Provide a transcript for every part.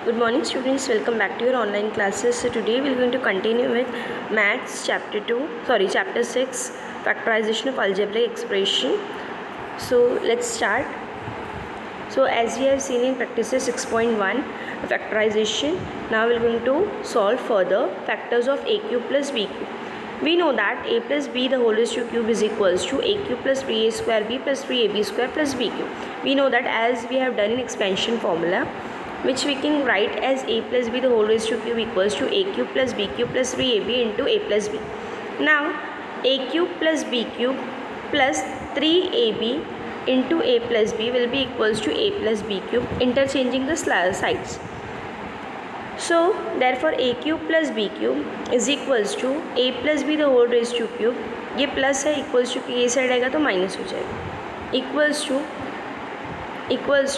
Good morning students, welcome back to your online classes. So today we are going to continue with maths chapter 6, factorization of algebraic expression. So let's start. So as we have seen in practices 6.1 factorization, now we are going to solve further factors of a cube plus b cube. We know that a plus b the whole raised to cube is equals to a cube plus 3a square b plus 3ab square plus b cube. We know that as we have done in expansion formula, which we can write as a plus b the whole raised to cube equals to a cube plus b cube plus 3ab into a plus b. Now a cube plus b cube plus 3ab into a plus b will be equals to a plus b cube, interchanging the sides. So therefore a cube plus b cube is equals to a plus b the whole raised to cube. ये plus है, equals to ये side आएगा तो minus हो जाएगा, इक्वल्स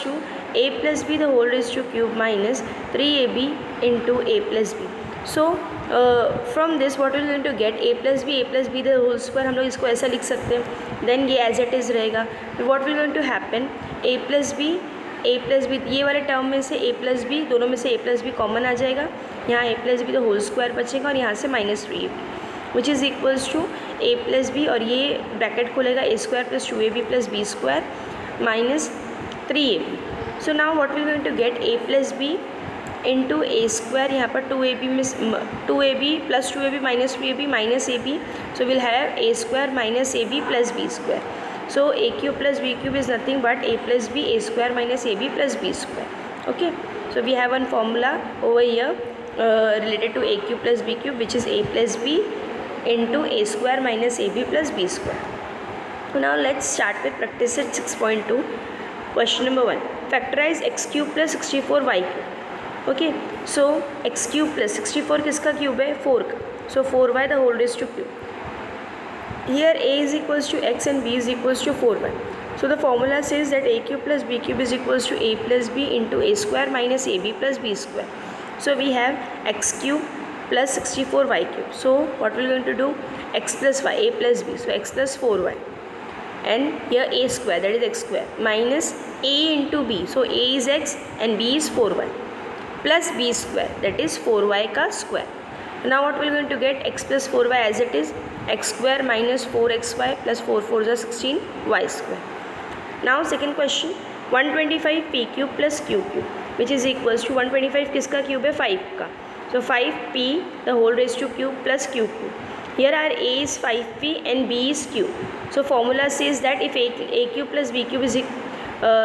to a plus b the whole raised to cube minus 3ab into a plus b. So from this what we are going to get a plus b the whole square, हम लोग इसको ऐसा लिख सकते हैं. Then ये as it is रहेगा. What will going to happen, a plus b ये वाले टर्म में से a plus b, दोनों में से a plus b कॉमन आ जाएगा. यहाँ a plus b the whole square बचेगा और यहाँ से minus 3ab which is equals to a plus b, और ये ब्रैकेट खुलेगा a square plus 2ab plus b square minus 3ab. So now what we are going to get a plus b into a square, यहाँ पर 2ab में 2ab plus 2ab minus 3ab minus ab, so we'll have a square minus ab plus b square. So a cube plus b cube is nothing but a plus b a square minus ab plus b square. Okay, so we have one formula over here related to a cube plus b cube, which is a plus b into a square minus ab plus b square. So now let's start with practice at 6.2. Question number 1. Factorize x cube plus 64y cube. Okay, so x cube plus 64 किसका cube है, 4 का. So 4y the whole raised to cube. Here a is equals to x and b is equals to 4y. So the formula says that a cube plus b cube is equals to a plus b into a square minus ab plus b square. So we have x cube plus 64y cube. So what we are going to do, x plus y, a plus b, so x plus 4y. And here a square, that is x square, minus a into b, so a is x and b is 4y, plus b square, that is 4y का square. Now what we are going to get, x plus 4y as it is, x square minus 4xy plus 4 4 is 16 y square. Now second question, 125 p cube plus q cube, which is equals to 125 किसका cube है, 5 का. So 5p the whole raised to cube plus q cube. Here our a is 5p and b is q. So formula says that if a cube plus b cube is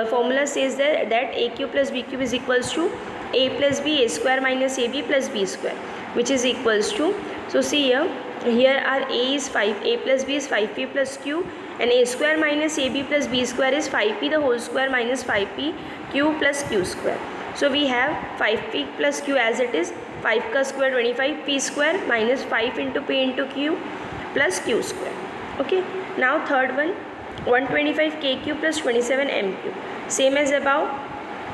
formula says that a cube plus b cube is equals to a plus b a square minus ab plus b square, which is equals to, so see here our a is 5, a plus b is 5p plus q, and a square minus ab plus b square is 5p the whole square minus 5p q plus q square. So we have 5p plus q as it is, 5 का square 25 p square minus 5 into p into q plus q square. Okay, now third one, 125 k cube plus 27 m cube, same as above.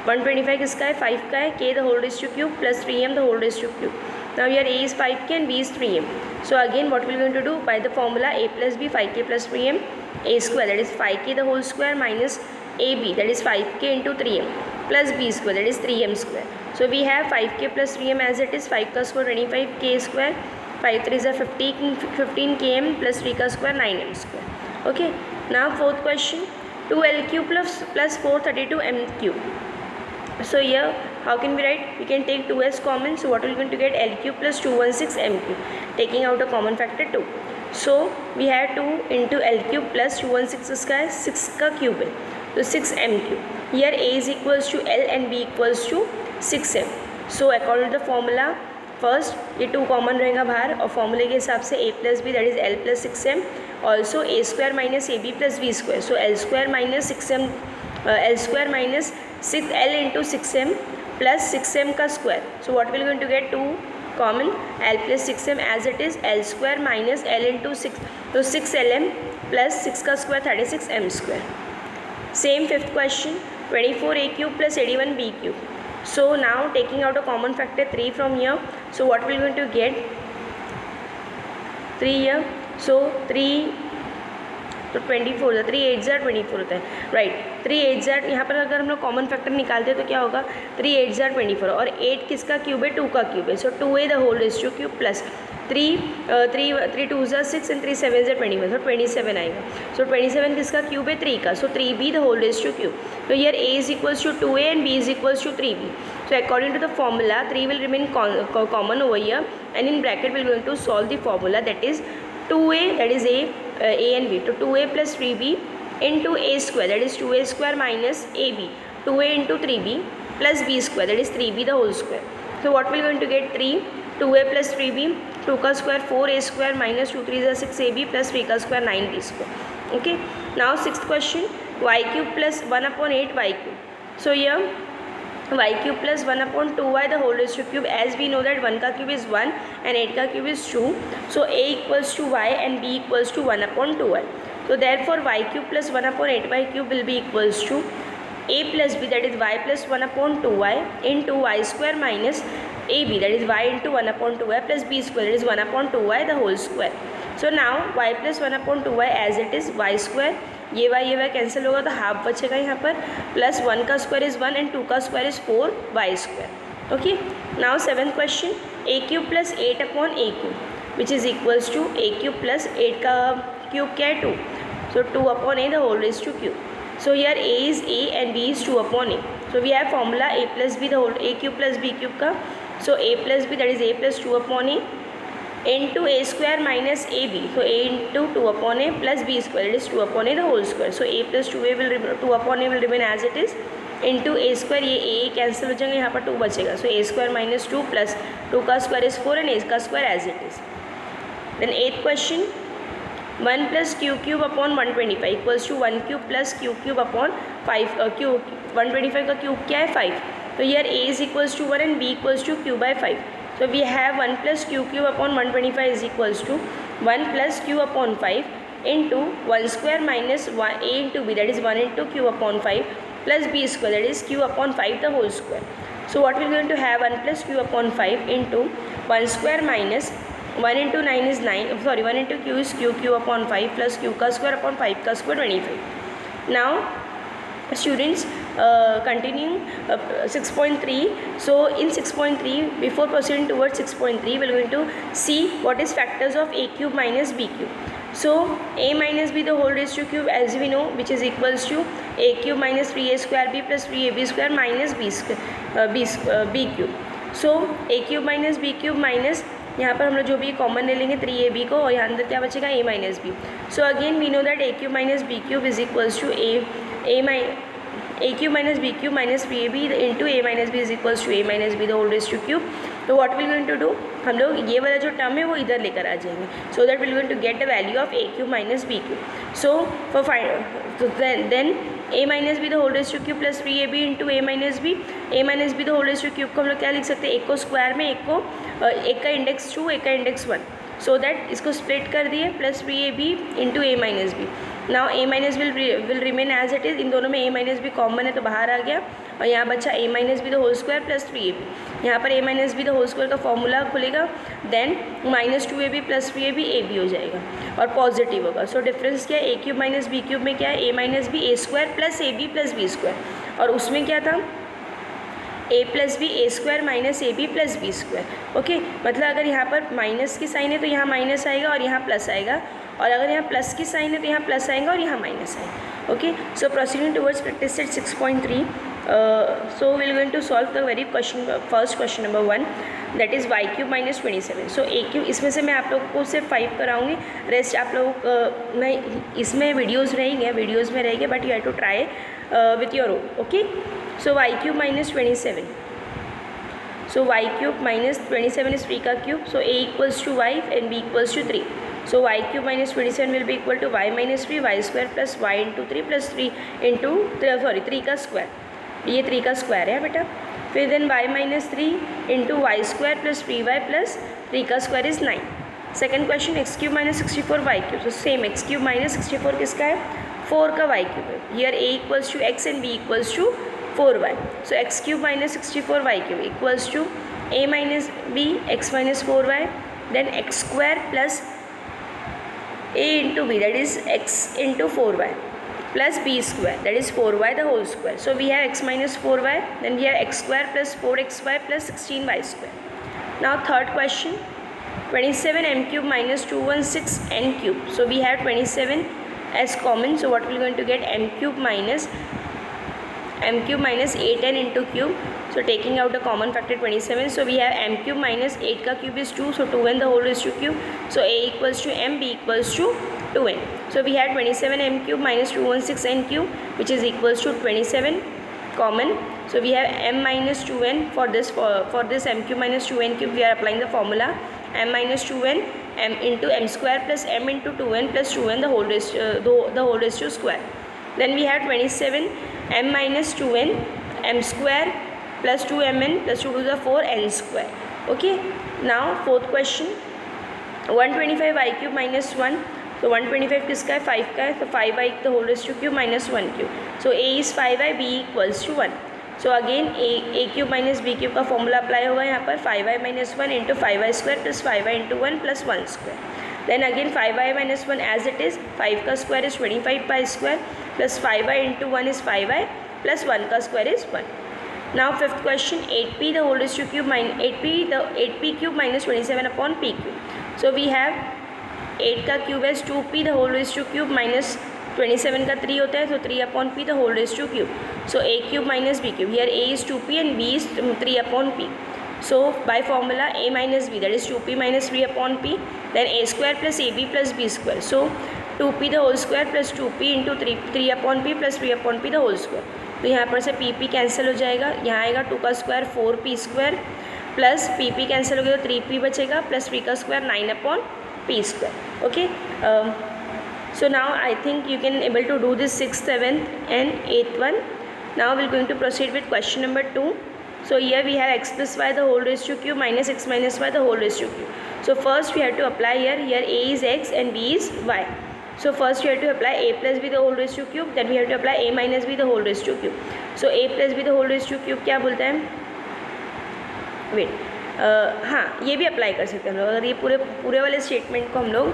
125 किसका है, 5 का है, k the whole raised to cube plus 3m the whole raised to cube. Now here a is 5k and b is 3m. So again what we are going to do, by the formula a plus b 5k plus 3m, a square that is 5k the whole square minus ab that is 5k into 3m plus b square that is 3m square. So we have 5k plus 3m as it is, 5 का square 25k square, 5 3 is 15km plus 3 का square 9m square. Okay, now fourth question, 2l cube plus 432m cube. So here how can we write, we can take 2 as common. So what we are going to get, l cube plus 216m cube, taking out a common factor 2. So we have 2 into l cube plus 216 इसका है, 6 का cube है, तो 6m cube. Here a is equals to l and b equals to 6m. So according to the formula, first ये 2 common रहेगा बाहर, और फॉर्मूले के हिसाब से a plus b that is l plus 6m, also a square minus ab plus b square. So l square minus 6m, l square minus 6l into 6m plus 6m का square. So what we are going to get, 2 common, l plus 6m as it is, l square minus l into 6, so 6lm plus 6 का square 36m square. Same fifth question, 24a cube plus 81b cube. So now taking out a common factor 3 from here, so what we are going to get, 3 here, so 3 तो 24 3 8 ज़ा 24 होता है, right. 3 8 ज़ा, यहाँ पर अगर हम लोग कॉमन फैक्टर निकालते हैं तो क्या होगा, 3 8 ज़ा 24 और 8 किसका क्यूब है, 2 का क्यूब है, so 2a the whole raise to cube plus 3 2 ज़ा 6 एंड 3 7 ज़ा 21, सो 27 आएगा। सो 27 किसका क्यूब है, 3 का, so 3b the whole raise to cube. तो here a is equals to 2a and b is equals to 3b. So according to the formula 3 will remain common over here, and in bracket we are going to solve the formula, that is 2a, that is a and b. So 2a plus 3b into a square, that is 2a square minus ab, 2a into 3b plus b square, that is 3b the whole square. So what we are going to get, 3 2a plus 3b, 2 का square 4a square minus 2 3 is 6ab plus 3 का square 9b square. Okay, now sixth question, y cube plus 1 upon 8 y cube. So here y cube plus 1 upon 2y the whole raised to cube, as we know that 1 का cube is 1 and 8 का cube is 2, so a equals to y and b equals to 1 upon 2y. So therefore y cube plus 1 upon 8y cube will be equals to a plus b, that is y plus 1 upon 2y into y square minus ab, that is y into 1 upon 2y plus b square, that is 1 upon 2y the whole square. So now y plus 1 upon 2y as it is, y square, ये y cancel होगा तो half बचेगा यहाँ पर, plus 1 का square is 1 and 2 का square is 4 Y square. Okay, now seventh question, a cube plus 8 upon a cube which is equals to a cube plus 8 का cube क्या है 2, so 2 upon a the whole raise to cube. So here a is a and b is 2 upon a. So we have formula a plus b the whole, a cube plus b cube का, so a plus b, that is a plus 2 upon a into a square minus ab, so a into 2 upon a plus b square, it is 2 upon a the whole square. So a plus 2a will 2 upon a will remain as it is, into a square, ये a cancel हो जाएंगे, यहाँ पर 2 बचेगा, so a square minus 2 plus 2 का square is 4 and a का square as it is. Then eighth question, 1 plus q cube upon 125 equals to 1 cube plus q cube upon 5 q 125 का cube क्या है 5. तो here a is equals to 1 and b equals to q by 5. So we have 1 plus q cube upon 125 is equals to 1 plus q upon 5 into 1 square minus 1 a into b, that is 1 into q upon 5 plus b square, that is q upon 5 the whole square. So what we are going to have, 1 plus q upon 5 into 1 square minus 1 into 9 is 9, sorry 1 into q is q upon 5 plus q का square upon 5 का square 25. Now students, continuing 6.3. so in 6.3, before proceeding towards 6.3, we are going to see what is factors of a cube minus b cube. So a minus b the whole raised to cube, as we know, which is equals to a cube minus 3a square b plus 3ab square minus b square b cube. So a cube minus b cube minus, यहाँ पर हम लोग जो भी common ले लेंगे 3ab को, और यहाँ अंदर क्या बचेगा a minus B. So again we know that a cube minus B cube is equals to a cube minus B cube minus 3ab into a minus B is equals to a minus B the whole raise to cube. तो what will going to do, हम लोग ये वाला जो term है वो इधर लेकर आ जाएंगे, so that will going to get the value of a cube minus B cube. So for then a minus B the whole raise to cube plus 3ab into a minus B the whole raise to cube को हम लोग क्या लिख सकते हैं, एक को square में, एक का इंडेक्स 2, एक का इंडेक्स 1, सो दैट इसको स्प्लिट कर दिए, plus 3ab into a minus B. Now a minus will remain as it is, इन दोनों में a माइनस बी कॉमन है तो बाहर आ गया, और यहाँ बचा a minus B the whole square plus 3ab. यहाँ पर a minus B the whole square का फॉर्मूला खुलेगा, then minus 2ab plus 3ab ab हो जाएगा और पॉजिटिव होगा. सो डिफरेंस क्या है, a cube minus B cube में क्या है, a minus B a square plus ab plus b square, और उसमें क्या था a plus B a square minus A B plus B square. Okay, मतलब अगर यहाँ पर माइनस की साइन है तो यहाँ माइनस आएगा और यहाँ प्लस आएगा, और अगर यहाँ प्लस की साइन है तो यहाँ प्लस आएगा और यहाँ माइनस आएगा. Okay, so proceeding towards practice set 6.3. So will going to solve the very question, first question number 1, that is y cube minus 27. So a cube, इसमें से मैं आप लोगों को सिर्फ 5 कराऊंगी, रेस्ट आप लोग मैं इसमें वीडियोज़ रहेंगे, वीडियोज़ में रहेंगे, but you have to try with your own. Okay, so y cube minus 27. So y cube minus 27 is 3 का cube, so a equals to y and b equals to 3. So y cube minus 27 will be equal to y minus 3 y square plus y into 3 plus 3 into 3 का square, ये 3 का square है बेटा. फिर then y minus 3 into y square plus 3y plus 3 का square is 9. Second question, x cube minus 64 y cube. so same x cube minus 64 किसका है, 4 का y क्यूब है. Here a equals to x and b equals to 4y. So x cube minus 64 y cube equals to a minus b x minus 4y, then x square plus a into b, that is x into 4y, plus b square, that is 4y the whole square. So we have x minus 4y, then we have x square plus 4xy plus 16y square. Now third question, 27 m cube minus 216 n cube. So we have 27 as common, so what we are going to get, m cube minus 8n into cube. So taking out the common factor 27, so we have m cube minus 8 का cube is 2, so 2n the whole raised to cube. So a equals to m, b equals to 2n. So we have 27 m cube minus 216 n cube, which is equals to 27 common. So we have m minus 2n for this m cube minus 2n cube. We are applying the formula m minus 2n, m into m square plus m into 2n plus 2n the whole raised to square. Then we have 27 m minus 2n, m square plus 2mn plus 2 to the 4 n square. Okay. Now fourth question, 125 y cube minus 1. So 125 किसका है, 5 का है, तो 5y the whole raised to cube minus 1 cube. So a is 5y, b equals to 1. So again a cube minus b cube का formula apply होगा यहाँ पर, 5y minus 1 into 5y square plus 5y into 1 plus 1 square. Then again 5y minus 1 as it is, 5 का square is 25 pi square plus 5y into 1 is 5y plus 1 का square is 1. Now fifth question, 8p the whole raised to cube minus 8p cube minus 27 upon p cube. So we have 8 का cube है 2p the whole raised to cube minus 27 का 3 होता है, तो 3 upon p the whole raised to cube. So a cube minus b cube, here a is 2p and b is 3 upon p. So by formula a minus b, that is 2p minus 3 upon p, then a square plus ab plus b square. So 2p the whole square plus 2p into 3 upon p plus 3 upon p the whole square. तो यहाँ पर से p cancel हो जाएगा, यहाँ आएगा 2 का square 4p square plus p cancel हो गया तो 3p बचेगा प्लस 3 का square 9 upon p square. Okay. So now I think you can able to do this 6th, 7th and 8th one. Now we are going to proceed with question number 2. So here we have x plus y the whole raised to cube minus x minus y the whole raised to cube. So first we have to apply here a is x and b is y. So first we have to apply a plus b the whole raised to cube, then we have to apply a minus b the whole raised to cube. So a plus b the whole raised to cube क्या बोलता है, wait, हाँ ये भी apply कर सकते हैं हम लोग, अगर ये पूरे वाले स्टेटमेंट को हम लोग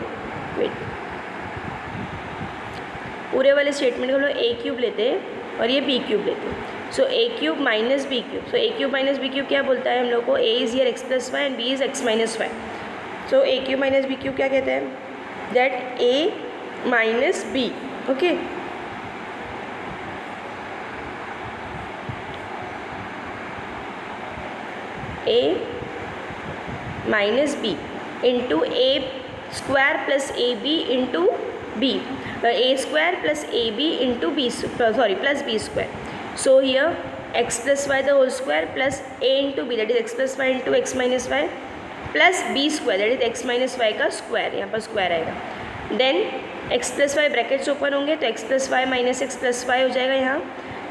पूरे वाले स्टेटमेंट को हम लोग ए क्यूब लेते हैं और ये बी क्यूब लेते हैं. So A cube minus B cube, so A cube minus B cube क्या बोलता है हम लोग को, A is here X plus Y and B is X minus Y. So A cube minus B cube क्या कहते हैं, that A minus B. Okay. A minus B into A square plus A B into B, a square plus ab into b, sorry, plus b square. So here x plus y the whole square plus a into b, that is x plus y into x minus y plus b square, that is x minus y का square, यहाँ पर square आएगा. Then x plus y brackets open होंगे तो x plus y minus x plus y हो जाएगा यहाँ.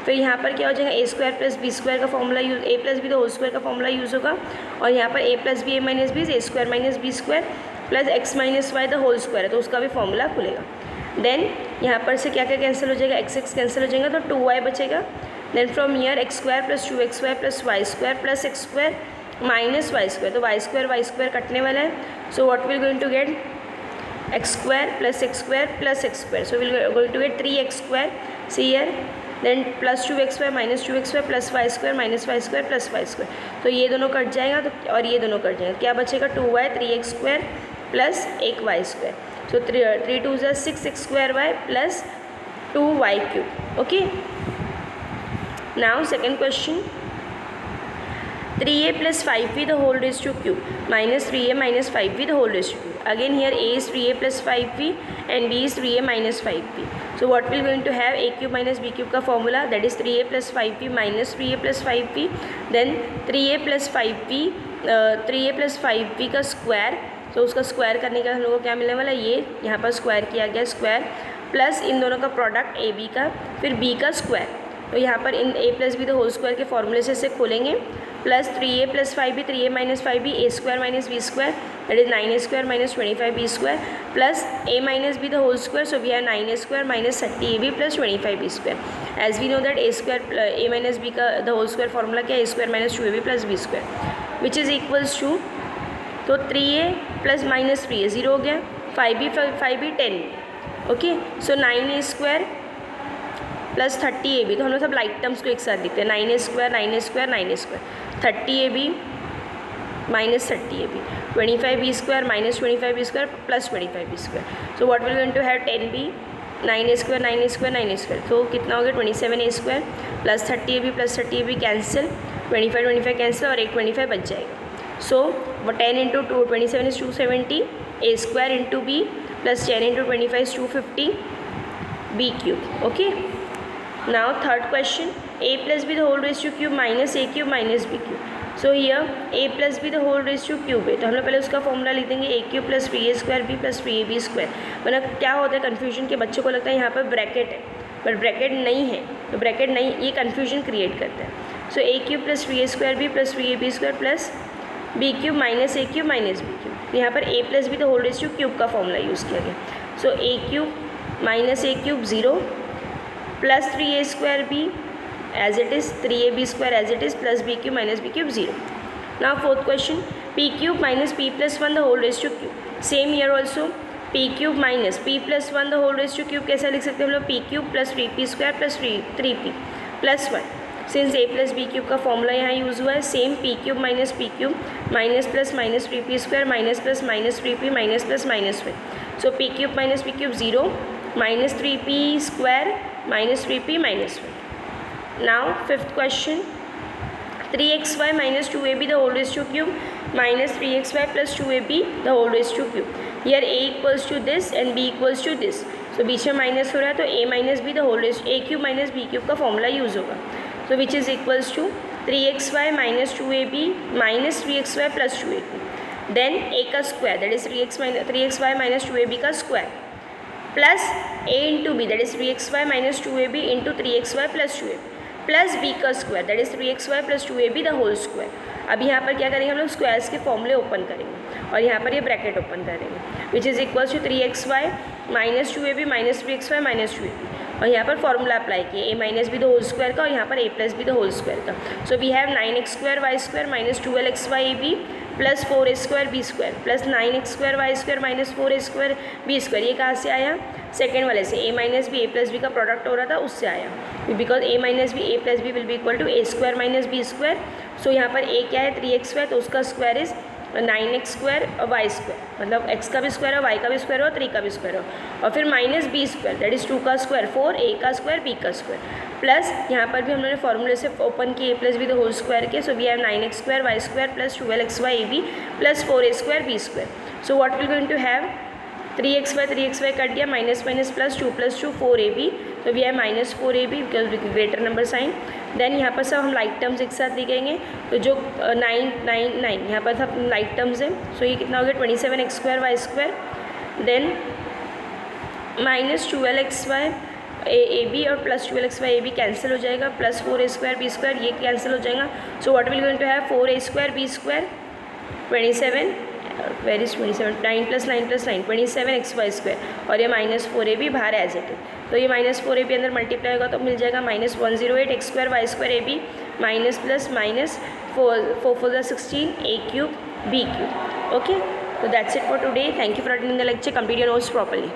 फिर यहाँ पर क्या हो जाएगा, a square plus B square का formula use, a plus B the whole square का फॉर्मूला यूज़ होगा, और यहाँ पर a plus B A minus B, a square minus B square plus X minus Y the whole square है, तो उसका भी फॉर्मूला खुलेगा. देन यहाँ पर से क्या क्या कैंसिल हो जाएगा, एक्स एक्स कैंसिल हो जाएगा तो 2y बचेगा. Then from here X square plus 2xy plus Y square plus X square minus Y square, तो वाई स्क्वायर कटने वाला है. So what will going to get, X square plus X square, so will going to get 3x square. See here then plus 2xy minus 2xy plus Y square minus Y square plus Y square, तो ये दोनों cut जाएगा तो और ये दोनों cut जाएगा, क्या बचेगा 2y 3x स्क्वायर प्लस एक Y square. So 3 2 is 6x square y plus 2y cube. Okay. Now second question, 3a plus 5b the whole raised to cube minus 3a minus 5b the whole raised to cube. Again here a is 3a plus 5b and b is 3a minus 5b. So what we are going to have, a cube minus b cube का formula, that is 3a plus 5b minus 3a plus 5b, then 3a plus 5b 3a plus 5b का square, तो उसका square करने का हम लोगों को क्या मिलने वाला है, ये यहाँ पर स्क्वायर किया गया स्क्वायर प्लस इन दोनों का प्रोडक्ट ए बी का, फिर बी का स्क्वायर, तो यहाँ पर इन A plus B the whole square के फॉर्मूले से खोलेंगे, plus 3a plus 5b 3a minus 5b A square minus B square, that is 9a square minus 25b square plus a minus B the whole square, so we have 9a square minus 30ab plus 25b square. As we know that a square a minus b का the whole square formula क्या है, a square minus 2ab plus b square, which is equals to, तो 3a plus minus 3a 0 हो गया, 5b 10, okay. सो 9a² plus 30ab, तो हम लोग सब लाइक टर्म्स को एक साथ लिखते हैं. 9a² 30ab minus 30ab, 25b² minus 25b² plus 25b². So what will going to have 10b 9a², तो कितना हो गया 27a² plus 30ab cancel, 25 cancel और एक 25 बच जाएगा. So 10 into 2 27 is 270, a² into b plus 10 into 25 is 250 b³. Okay. Now third question, a plus b the whole raise to cube minus a³ minus b³. So here a plus b the whole raise to cube है, तो हम लोग पहले उसका formula लिख देंगे a³ plus 3a² b plus 3ab². मतलब क्या होता है कन्फ्यूजन के बच्चों को लगता है यहाँ पर ब्रैकेट है, बट ब्रैकेट नहीं है. तो ब्रैकेट नहीं, ये कन्फ्यूजन क्रिएट करता है. So a³ plus 3a² b plus 3ab² plus b³ minus a³ minus b³. यहाँ पर a plus b the whole raise to cube का फॉर्मूला यूज़ किया गया. So a³ minus a³ 0 plus 3a² b as it is, 3ab² as it is plus b³ minus b³ 0. Now fourth question, p³ minus p plus 1 the whole raised to cube. Same here also, p³ minus p plus 1 the whole raised to cube कैसा लिख सकते हैं हम लोग, p³ plus 3p² plus 3p plus 1. Since a plus b³ का formula यहाँ use हुआ है, same p³ minus p³ minus plus minus 3p² minus plus minus 3p minus plus minus 1. So p³ minus p³ 0 minus 3p² minus 3p minus 1. Now fifth question, 3xy minus 2ab the whole raised to cube minus 3xy plus 2ab the whole raised to cube. Here a equals to this and b equals to this. So बीच में minus हो रहा है तो a minus b the whole raised a³ minus b³ का formula use होगा. So which is equals to 3xy minus 2ab minus 3xy plus 2ab. Then a का square that is 3xy minus 2ab का square plus a into b that is 3xy minus 2ab into 3xy plus 2ab plus b का square that is 3xy plus 2ab the whole square. अब यहाँ पर क्या करेंगे हम लोग, squares के फॉर्मूले ओपन करेंगे और यहाँ पर ये ब्रैकेट ओपन करेंगे which is equals to 3xy minus 2ab minus 3xy minus 2ab. और यहाँ पर फॉर्मूला अप्लाई किए a minus b the whole square का और यहाँ पर a plus b the whole square का. So we have 9x² y² minus 12xy ab plus 4a² b² plus 9x² y² minus 4a² b². ये कहाँ से आया, सेकेंड वाले से, a minus B a plus B का प्रोडक्ट हो रहा था उससे आया, because a minus B a plus B will be equal to a² minus b². So यहाँ पर a क्या है 3x² तो उसका स्क्वायर इज़ 9x² और y², मतलब x का भी स्क्वायर हो, y का भी स्क्वायर हो, 3 का भी स्क्वायर हो, और फिर माइनस b² दैट इज़ 2 का स्क्वायर 4, a का स्क्वायर b का स्क्वायर प्लस यहाँ पर भी हमने फॉर्मूले से ओपन किए a plus B the whole square के. So we have 9x² y² plus 12xy ab plus 4a² b². So what will going to have 3xy cut गया, minus minus plus 2 plus 2 4ab. तो we है minus 4ab because greater number sign. Then यहाँ पर सब हम like terms एक साथ लिखेंगे, तो जो 9 यहाँ पर सब लाइक टर्म्स है. सो ये कितना हो गया 27x² y², then minus 12xy ab और प्लस 12xy ab कैंसिल हो जाएगा, प्लस 4a² b² ये कैंसिल हो जाएगा. So what will going to have 4a² b² 27 where is 27 9 plus 9 plus 9 27xy² और ये माइनस 4ab बाहर एज इट है. तो ये माइनस 4ab अंदर मल्टीप्लाई होगा तो मिल जाएगा माइनस् 108x² y² ab minus plus minus 4 4 16 a³ b³. Okay, so that's it for today. Thank you for attending the lecture. Complete your notes properly.